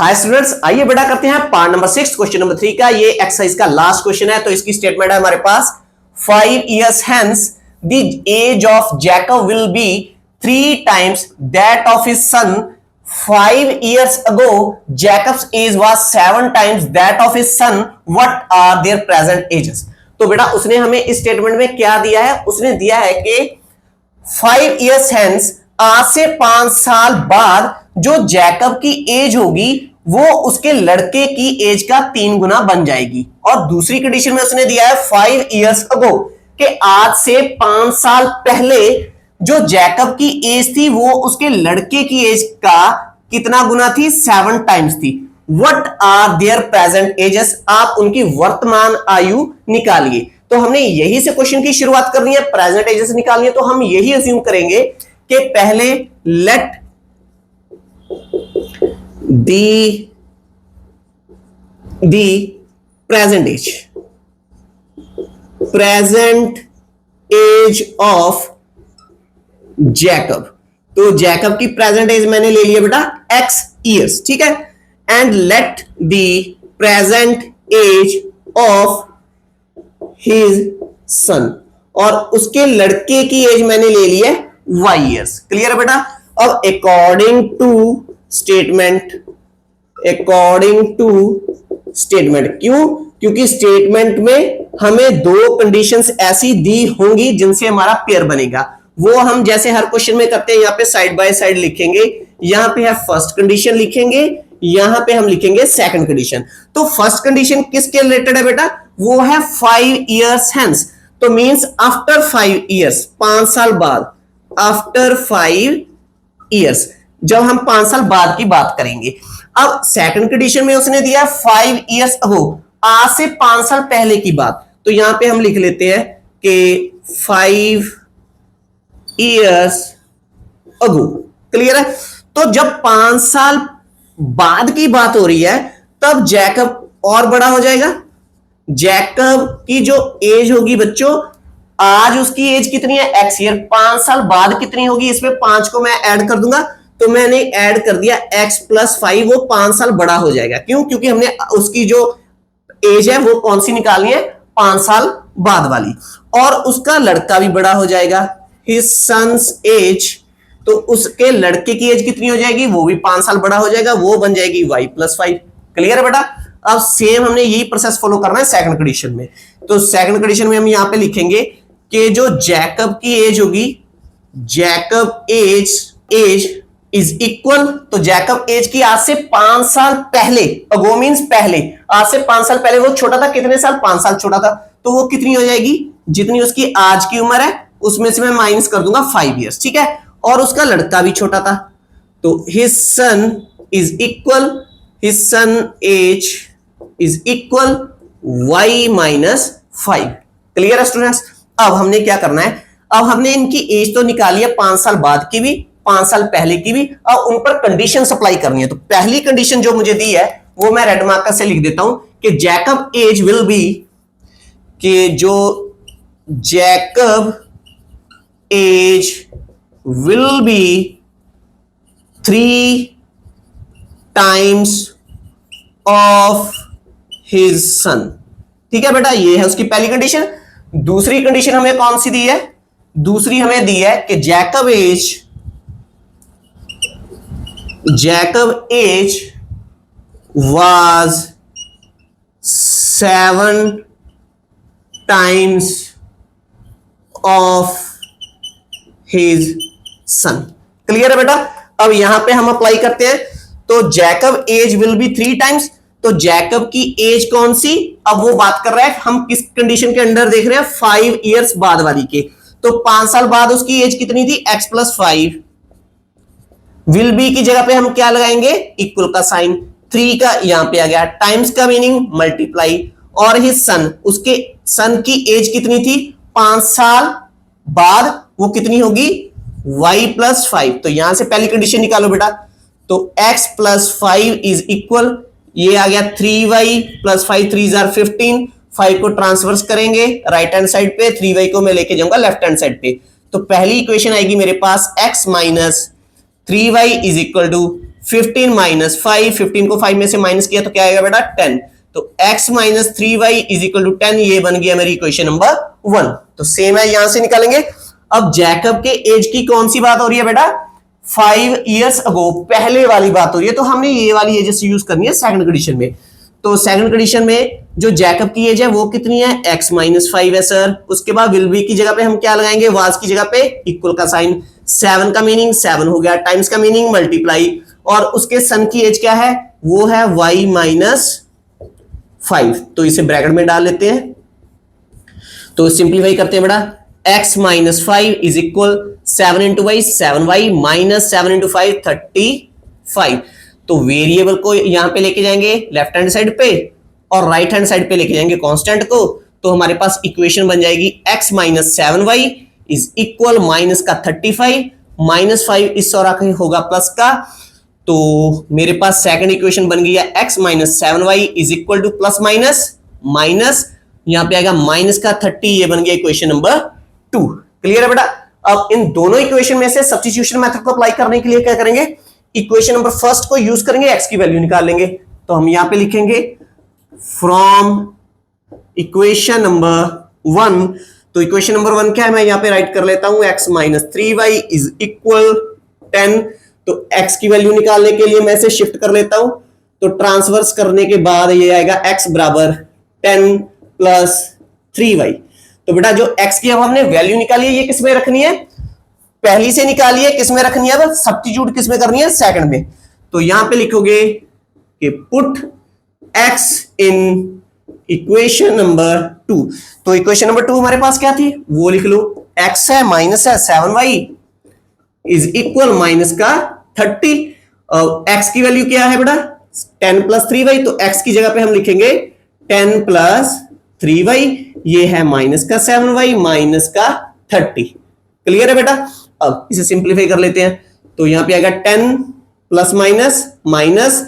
Hi students, आइए बेटा करते हैं पार्ट नंबर 6 क्वेश्चन नंबर 3 का। ये एक्सरसाइज का लास्ट क्वेश्चन है। तो इसकी स्टेटमेंट है हमारे पास 5 years hence the age of Jacob will be 3 times that of his son. 5 years ago Jacob's age was 7 times that of his son. What are their present ages? तो बेटा उसने हमें इस स्टेटमेंट में क्या दिया है? उसने दिया है कि 5 years hence, आज से 5 साल बाद जो जैकब की एज होगी वो उसके लड़के की एज का 3 गुना बन जाएगी। और दूसरी कंडीशन में उसने दिया है 5 years ago कि आज से 5 साल पहले जो जैकब की एज थी वो उसके लड़के की एज का कितना गुना थी? 7 टाइम्स थी। What are their present ages? आप उनकी वर्तमान आयु निकालिए। तो हमने यही से क्वेश्चन की शुरुआत करनी है, प्रेजेंट एजेस निकालनी है। तो हम यही अज्यूम करेंगे कि पहले let the present age of Jacob. तो जैकब की प्रेजेंट एज मैंने ले लिया बेटा x years, ठीक है। And let the present age of his son, और उसके लड़के की एज मैंने ले ली है y years। क्लियर है बेटा। अब अकॉर्डिंग टू स्टेटमेंट, क्यों? क्योंकि स्टेटमेंट में हमें 2 कंडीशंस ऐसी दी होंगी जिनसे हमारा पेयर बनेगा। वो हम जैसे हर क्वेश्चन में करते हैं, यहां पे साइड बाय साइड लिखेंगे। यहां पे है फर्स्ट कंडीशन लिखेंगे, यहां पे हम लिखेंगे सेकंड कंडीशन। तो फर्स्ट कंडीशन किसके रिलेटेड है बेटा? वो है 5 years hence। तो मींस आफ्टर 5 years, 5 साल बाद, आफ्टर 5 years, जब हम 5 साल बाद की बात करेंगे। अब सेकंड कंडीशन में उसने दिया 5 years ago, आज से 5 साल पहले की बात। तो यहां पे हम लिख लेते हैं कि 5 years ago। क्लियर है। तो जब 5 साल बाद की बात हो रही है तब जैकब और बड़ा हो जाएगा। जैकब की जो एज होगी बच्चों, आज उसकी एज कितनी है? x year. 5 साल बाद कितनी होगी? इसमें 5 को मैं ऐड कर दूंगा। तो मैंने ऐड कर दिया x + 5, वो 5 साल बड़ा हो जाएगा। क्यों? क्योंकि हमने उसकी जो एज है वो कौन सी निकालनी है? 5 साल बाद वाली। और उसका लड़का भी बड़ा हो जाएगा, his son's age। तो उसके लड़के की एज कितनी हो जाएगी? वो भी 5 साल बड़ा हो जाएगा, वो बन जाएगी y + 5। क्लियर है बेटा। अब सेम हमने यही प्रोसेस फॉलो करना है सेकंड कंडीशन में। तो सेकंड कंडीशन में हम यहां पे लिखेंगे कि जो जैकब की एज होगी, जैकब एज इज इक्वल, तो जैकब एज की आज से 5 साल पहले, अगो मींस पहले, आज से 5 साल पहले वो छोटा था। कितने साल? 5 साल छोटा था। तो वो कितनी हो जाएगी? जितनी उसकी आज की उम्र है उसमें से मैं माइनस कर दूंगा 5 years, ठीक है। और उसका लड़का भी छोटा था। तो his son age is equal y - 5। Clear है स्टूडेंट्स। अब हमने क्या करना है? अब हमने इनकी एज तो निकाली है, 5 साल बाद की भी, 5 साल पहले की भी। अब उन पर कंडीशन अप्लाई करनी है। तो पहली कंडीशन जो मुझे दी है वो मैं रेड मार्कर से लिख देता हूं कि जैकब एज विल बी, कि जो Jacob age will be 3 times of his son. ठीक है बेटा, ये है उसकी पहली कंडीशन। दूसरी कंडीशन हमें कौन सी दी है? दूसरी हमें दी है कि Jacob age was 7 times of his son. Clear है बेटा। अब यहां पे हम अप्लाई करते हैं। तो Jacob age will be 3 times, तो जैकब की एज कौन सी? अब वो बात कर रहा है, हम किस कंडीशन के अंडर देख रहे हैं? 5 years बाद वाली के। तो 5 साल बाद उसकी एज कितनी थी? x + 5। विल बी की जगह पे हम क्या लगाएंगे? इक्वल का साइन। 3 का यहां पे आ गया, टाइम्स का मीनिंग मल्टीप्लाई। और हिज सन, उसके सन की एज कितनी थी? 5 साल बाद वो कितनी होगी? y + 5। तो यहां से पहली कंडीशन निकालो बेटा। तो x + 5 इज इक्वल, ये आ गया 3y + 5, 3 = 15। 5 को ट्रांसवर्स करेंगे राइट हैंड साइड पे, 3y को मैं लेके जाऊंगा लेफ्ट हैंड साइड पे। तो पहली इक्वेशन आएगी मेरे पास x - 3y = 15 माइनस 5, 15 को 5 में से माइनस किया तो क्या आएगा बेटा 10। तो x minus 3y is equal to 10, ये बन गया मेरी इक्वेशन नंबर 1। तो सेम है, यहां से निकालेंगे। अब जैकब के एज की कौन सी बात हो रही है बेटा, 5 इयर्स अगो, पहले वाली बात हो रही है। तो हमने ये वाली एज यूज करनी है सेकंड कंडीशन में। तो सेकंड कंडीशन में जो जैकब की एज है वो कितनी है, x माइनस 5 है सर। उसके बाद विल बी की जगह पे हम क्या लगाएंगे, वाज की जगह पे इक्वल का साइन, 7 का मीनिंग 7 हो गया, टाइम्स का मीनिंग मल्टीप्लाई, और उसके सन की एज क्या है, वो है y माइनस 5। तो इसे ब्रैकेट में डाल लेते हैं, तो सिंप्लीफाई करते हैं बेटा, x minus 5 is equal 7 into y 7y minus 7 into 5 35। तो वेरिएबल को यहां पे लेके जाएंगे लेफ्ट हैंड साइड पे और राइट हैंड साइड पे लेके जाएंगे कांस्टेंट को। तो हमारे पास इक्वेशन बन जाएगी x minus 7y is equal minus का 35 माइनस 5 इस और आखिर होगा प्लस का। तो मेरे पास सेकंड इक्वेशन बन गई है x minus 7y is equal two plus minus minus, यहां पे आएगा माइनस का 30, ये बन गया इक्वेशन नंबर 2। क्लियर है बेटा। अब इन दोनों इक्वेशन में से सब्स्टिट्यूशन मेथड को अप्लाई करने के लिए क्या करेंगे, इक्वेशन नंबर फर्स्ट को यूज करेंगे, x की वैल्यू निकाल लेंगे। तो हम यहां पे लिखेंगे फ्रॉम इक्वेशन नंबर 1। तो इक्वेशन नंबर 1 क्या है, मैं यहां पे राइट कर लेता हूं, x minus 3y is equal 10। तो x की वैल्यू निकालने के लिए मैं इसे शिफ्ट कर लेता हूं, तो ट्रांसवर्स करने के बाद ये आएगा x बराबर 10 प्लस 3y। तो बेटा जो x की अब हमने वैल्यू निकाली है ये किस में रखनी है, पहली से निकाली है, किस में रखनी है, अब सब्स्टिट्यूट किस में करनी है, सेकंड में। तो यहां पे लिखोगे कि पुट x इन इक्वेशन नंबर 2। तो इक्वेशन नंबर 2 हमारे पास क्या थी, वो लिख लो, x है माइनस है 7y इज इक्वल माइनस का 30। x की वैल्यू क्या है बेटा 10 प्लस 3y, तो x की जगह पे हम लिखेंगे 10 प्लस 3y, ये है माइनस का 7y माइनस का 30। क्लियर है बेटा। अब इसे सिंप्लीफाई कर लेते हैं, तो यहां पे आएगा 10 प्लस माइनस माइनस,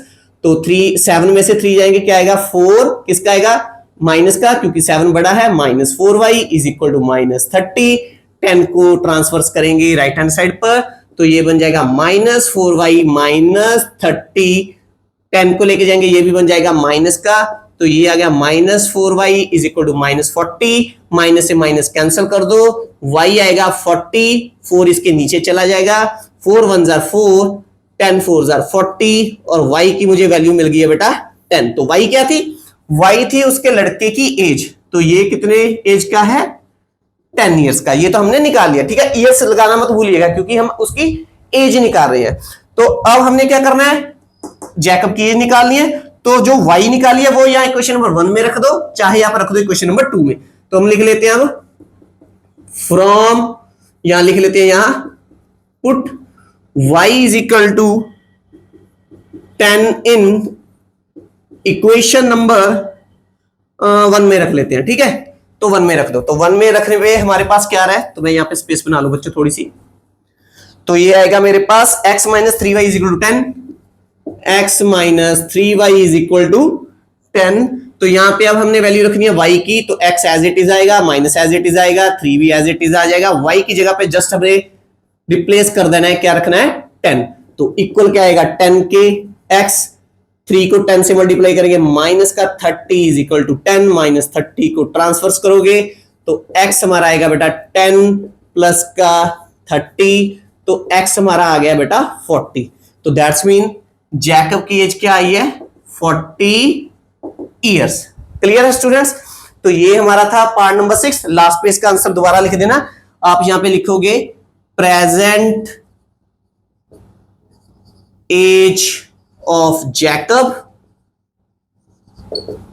तो 7 में से 3 जाएंगे, क्या आएगा 4, किसका आएगा माइनस का, क्योंकि 7 बड़ा है, minus 4y is equal to minus 30। 10 को ट्रांसफर्स करेंगे राइट हैंड साइड पर, तो ये बन जाएगा माइनस 4y माइनस 30। 10 को लेके जाएंगे, ये भी बन जाएगा माइनस का, तो ये आ गया minus 4y is equal to minus 40। Minus से माइनस कैंसिल कर दो, y आएगा 40, 4 इसके नीचे चला जाएगा, 4 1 जार 4, 10 4 जार 40, और y की मुझे वैल्यू मिल गई है बेटा 10। तो y क्या थी, y थी उसके लड़के की एज। तो ये कितने एज का है, 10 इयर्स का। ये तो हमने निकाल लिया, ठीक है, ईयर्स लगाना मत भूलिएगा क्योंकि हम उसकी एज निकाल रहे हैं। तो अब हमने क्या करना है, जैकब की एज निकालनी है। तो जो y निकाली है वो यहां इक्वेशन नंबर 1 में रख दो, चाहे यहां पर रख दो इक्वेशन नंबर 2 में। तो हम लिख लेते हैं अब फ्रॉम, यहां लिख लेते हैं, यहां put y is equal to 10 in equation number 1 में रख लेते हैं, ठीक है। तो 1 में रख दो, तो 1 में रखने पे हमारे पास क्या रहा है, तो मैं यहां पे स्पेस बना लूं बच्चों थोड़ी सी। तो ये आएगा मेरे पास x minus 3y is equal to 10, x minus 3y is equal to 10। तो यहां पे अब हमने वैल्यू रखनी है y की, तो x एज इट इज आएगा, माइनस एज इट इज आएगा, 3 भी एज इट इज आ जाएगा। y की जगह पे जस्ट हमें रिप्लेस कर देना है, क्या रखना है 10। तो इक्वल क्या आएगा 10 के x, 3 को 10 से मल्टीप्लाई करेंगे, माइनस का 30 इज इक्वल टू 10, माइनस 30 को ट्रांसफर्स करोगे तो x हमारा आएगा बेटा 10 प्लस का 30, तो x हमारा आ गया बेटा 40। तो दैट्स मीन जैकब की एज क्या आई है 40 इयर्स। क्लियर है स्टूडेंट्स। तो ये हमारा था पार्ट नंबर 6। लास्ट पे इसका आंसर दोबारा लिख देना, आप यहां पे लिखोगे present age of Jacob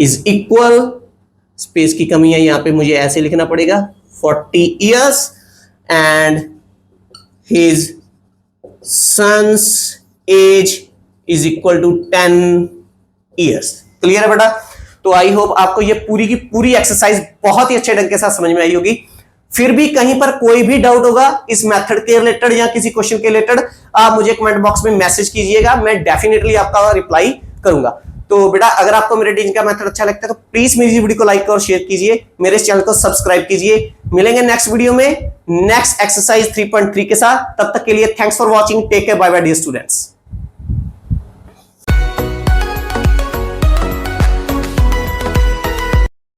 is equal, space की कमी है यहां पे, मुझे ऐसे लिखना पड़ेगा 40 years and his son's age is equal to 10 years. Clear है बेटा। तो आई होप आपको ये पूरी की पूरी एक्सरसाइज बहुत ही अच्छे ढंग के साथ समझ में आई होगी। फिर भी कहीं पर कोई भी डाउट होगा इस मेथड के रिलेटेड या किसी क्वेश्चन के रिलेटेड, आप मुझे कमेंट बॉक्स में मैसेज कीजिएगा, मैं डेफिनेटली आपका रिप्लाई करूंगा। तो बेटा अगर आपको मेरे टीचिंग का मेथड अच्छा लगता है तो प्लीज मेरी वीडियो को लाइक और शेयर कीजिए, मेरे चैनल को सब्सक्राइब कीजिए। मिलेंगे नेक्स्ट वीडियो में नेक्स्ट एक्सरसाइज 3.3 के साथ। तब तक के लिए thanks for watching, take care, bye bye dear students.